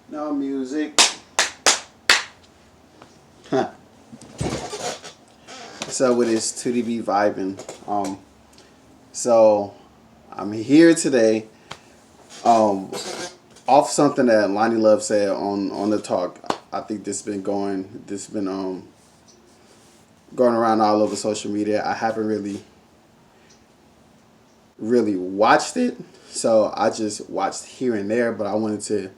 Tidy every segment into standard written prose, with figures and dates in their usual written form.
No music. Huh. So with this 2DB vibing. So I'm here today. Off something that Lonnie Love said on the talk. I think going around all over social media. I haven't really watched it, so I just watched here and there. But I wanted to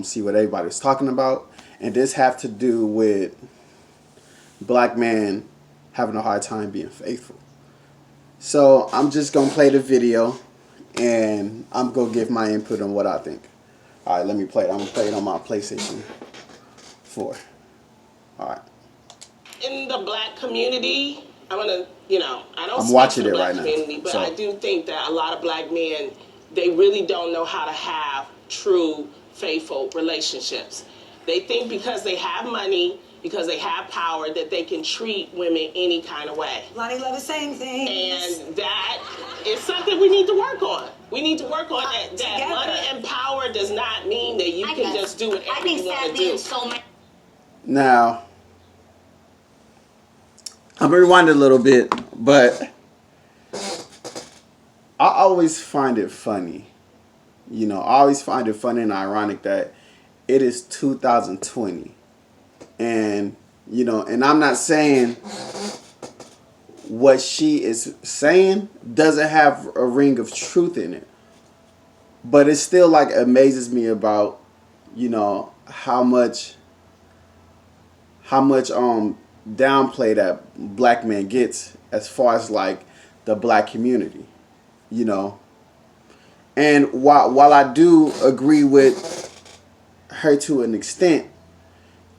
see what everybody was talking about, and this have to do with black man having a hard time being faithful. So I'm just gonna play the video, and I'm gonna give my input on what I think. All right, let me play it. I'm gonna play it on my PlayStation 4. All right. In the black community, I don't I'm speak watching for it the black right now, community, but so. I do think that a lot of black men, they really don't know how to have true, faithful relationships. They think because they have money, because they have power, that they can treat women any kind of way. Loni Love is saying things. And that is something we need to work on. We need to work on that. That money and power does not mean that you can just do whatever you want to do. Now, I'm gonna rewind it a little bit, but I always find it funny. I always find it funny and ironic that it is 2020. And, and I'm not saying what she is saying doesn't have a ring of truth in it. But it still like amazes me about, how much downplay that black man gets as far as like the black community, And while I do agree with her to an extent,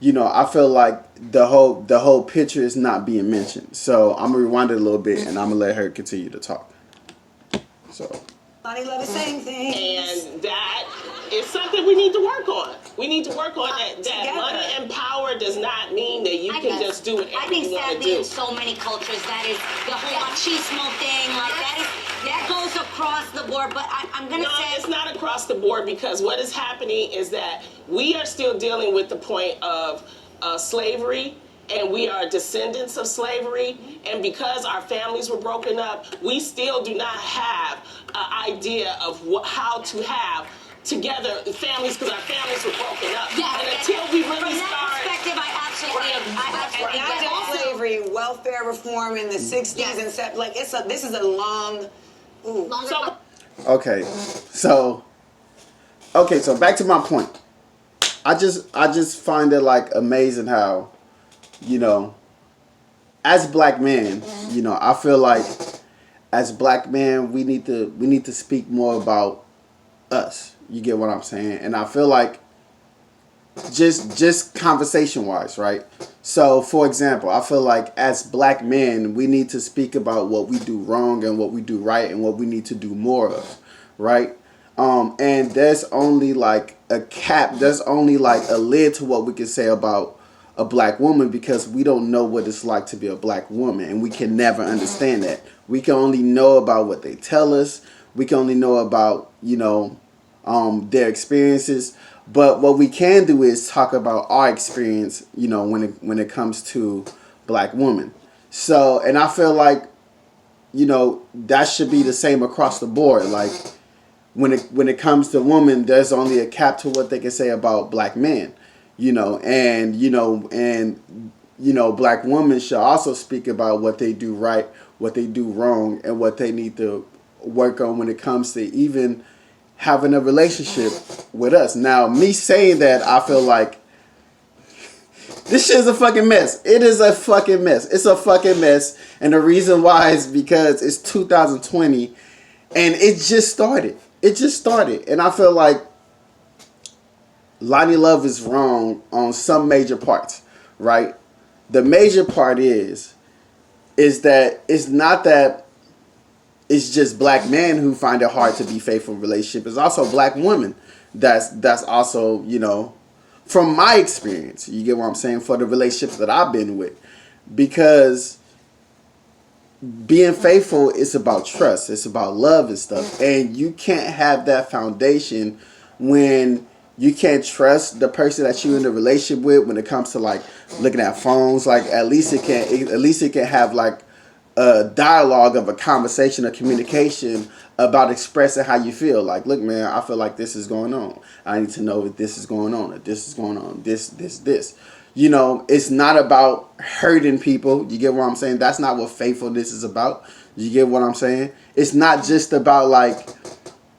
I feel like the whole picture is not being mentioned. So I'm gonna rewind it a little bit, and I'm gonna let her continue to talk. So. Loni Love is saying things. And that is something we need to work on. We need to work on that money and power does not mean that you can just do whatever you want to do. In so many cultures, that is the whole machismo thing. Like that goes across the board. But I'm gonna say it's not across the board, because what is happening is that we are still dealing with the point of slavery. And we are descendants of slavery, and because our families were broken up, we still do not have an idea of how to have together families, because our families were broken up. Yeah, and until we really from start. That perspective, I absolutely agree. Not just slavery, welfare reform in the 60s and 70s. Like this is a long. Okay, so back to my point. I just find it like amazing how, as black men, I feel like as black men we need to speak more about us. You get what I'm saying? And I feel like just conversation wise, right? So for example, I feel like as black men we need to speak about what we do wrong and what we do right and what we need to do more of, right? And there's only like a cap, there's only like a lid to what we can say about a black woman, because we don't know what it's like to be a black woman, and we can never understand that. We can only know about what they tell us. We can only know about, their experiences. But what we can do is talk about our experience, when it comes to black women. So, and I feel like, that should be the same across the board. Like, when it comes to women, there's only a cap to what they can say about black men, and black women should also speak about what they do right, what they do wrong, and what they need to work on when it comes to even having a relationship with us. Now, me saying that, I feel like this shit is a fucking mess. It is a fucking mess. It's a fucking mess, and the reason why is because it's 2020, and it just started. It just started. And I feel like Loni Love is wrong on some major parts, right? The major part is that it's not that it's just black men who find it hard to be faithful in relationships. It's also black women that's also, from my experience, you get what I'm saying, for the relationships that I've been with. Because being faithful is about trust. It's about love and stuff. And you can't have that foundation when you can't trust the person that you're in a relationship with when it comes to like looking at phones. Like at least it can have like a dialogue of a conversation, a communication about expressing how you feel. Like, look, man, I feel like this is going on. I need to know if this is going on, or this is going on, this. You know, it's not about hurting people. You get what I'm saying? That's not what faithfulness is about. You get what I'm saying? It's not just about like,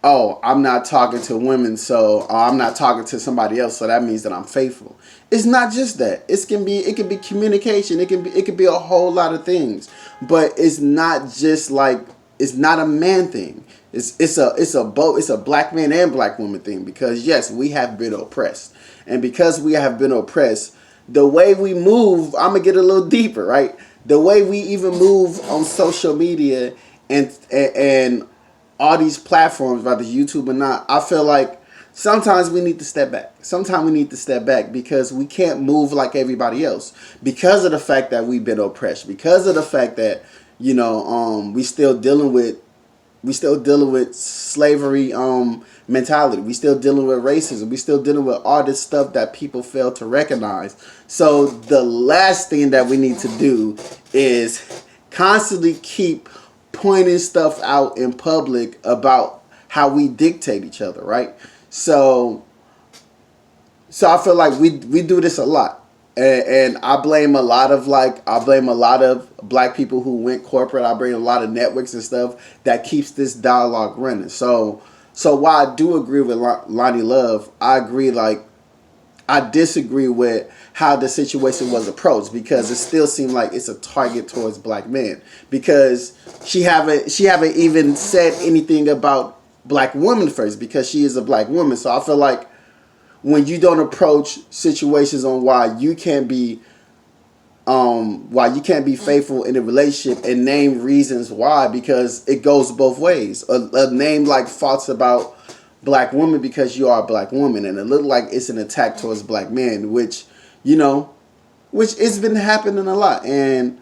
oh, I'm not talking to women, so I'm not talking to somebody else, so that means that I'm faithful. It's not just that. It can be communication. It can be a whole lot of things. But it's not just like, it's not a man thing. It's a black man and black woman thing, because yes, we have been oppressed. And because we have been oppressed, the way we move, I'm gonna get a little deeper, right? The way we even move on social media and all these platforms, whether YouTube or not, I feel like sometimes we need to step back. Sometimes we need to step back because we can't move like everybody else, because of the fact that we've been oppressed, because of the fact that, you know, we still dealing with slavery mentality. We still dealing with racism. We still dealing with all this stuff that people fail to recognize. So the last thing that we need to do is constantly keep pointing stuff out in public about how we dictate each other, right? So I feel like we do this a lot. And I blame a lot of black people who went corporate. I blame a lot of networks and stuff that keeps this dialogue running. So while I do agree with Lonnie Love, I disagree with how the situation was approached, because it still seemed like it's a target towards black men, because she haven't even said anything about black women first, because she is a black woman. So I feel like when you don't approach situations on why you can't be faithful in a relationship and name reasons why, because it goes both ways. A name like faults about black women because you are a black woman, and it look like it's an attack towards black men, which it's been happening a lot, and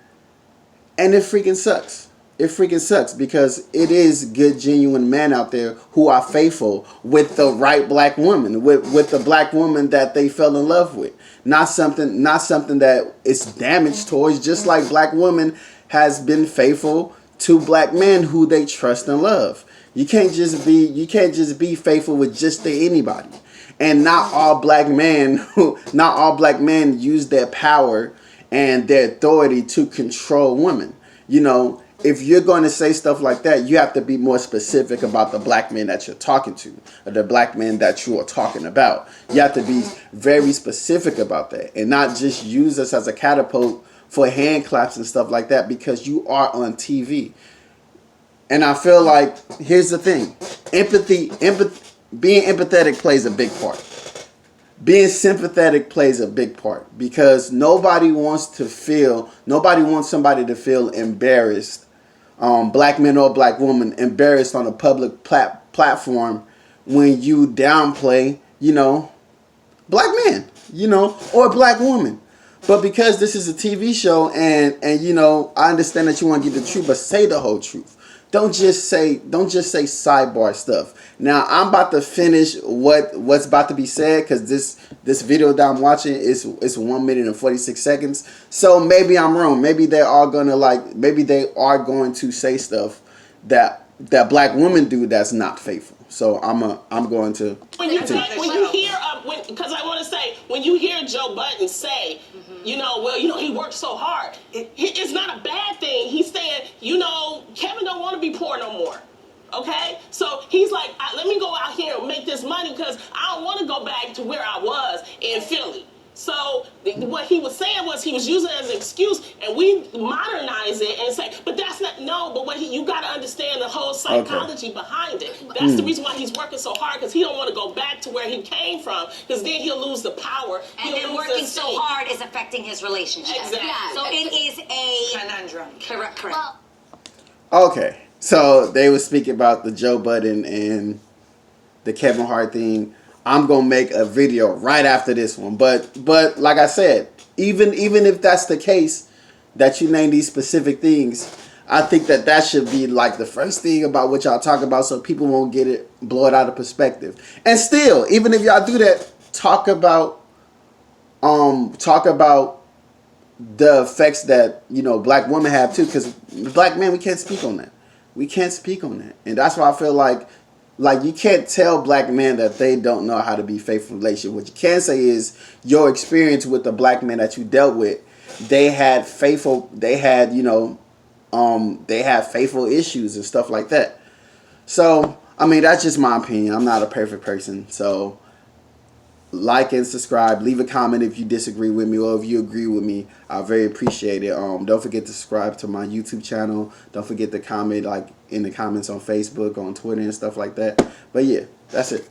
it freaking sucks. It freaking sucks, because it is good, genuine men out there who are faithful with the right black woman, with the black woman that they fell in love with. Not something that is damaged towards, just like black women has been faithful to black men who they trust and love. You can't just be faithful with just to anybody. And not all black men use their power and their authority to control women. You know, if you're going to say stuff like that, you have to be more specific about the black men that you're talking to, or the black men that you are talking about. You have to be very specific about that, and not just use us as a catapult for hand claps and stuff like that, because you are on TV. And I feel like, here's the thing, being empathetic plays a big part. Being sympathetic plays a big part, because nobody wants somebody to feel embarrassed, black men or black women, embarrassed on a public platform when you downplay, black men, or black women. But because this is a TV show, and I understand that you want to get the truth, but say the whole truth. Don't just say sidebar stuff. Now I'm about to finish what's about to be said, because this video that I'm watching is 1 minute and 46 seconds. So maybe I'm wrong. Maybe they are going to say stuff that black women do that's not faithful. So I'm going to. When you hear because I want to say, when you hear Joe Budden say, he worked so hard, it's not a bad thing. He's saying, Kevin don't want to be poor no more. Okay? So he's like, let me go out here and make this money, because I don't want to go back to where I was in Philly. So what he was saying was, he was using it as an excuse, and we modernize it and say, but that's not, no, but you got to understand the whole psychology behind it. That's the reason why he's working so hard, because he don't want to go back to where he came from, because then he'll lose the power. And then working so hard is affecting his relationship. Exactly. Yeah. So it is a conundrum. Correct. Okay. So they were speaking about the Joe Budden and the Kevin Hart thing. I'm gonna make a video right after this one, but like I said, even if that's the case, that you name these specific things, I think that should be like the first thing about what y'all talk about, so people won't blow it out of perspective. And still, even if y'all do that, talk about the effects that, you know, black women have too, because black men, we can't speak on that. We can't speak on that. And that's why I feel like you can't tell black men that they don't know how to be faithful in relationship. What you can say is your experience with the black men that you dealt with, they had faithful issues and stuff like that. So, I mean, that's just my opinion. I'm not a perfect person. So, like and subscribe. Leave a comment if you disagree with me, or if you agree with me. I very appreciate it. Don't forget to subscribe to my YouTube channel. Don't forget to comment like in the comments on Facebook, on Twitter, and stuff like that. But yeah, that's it.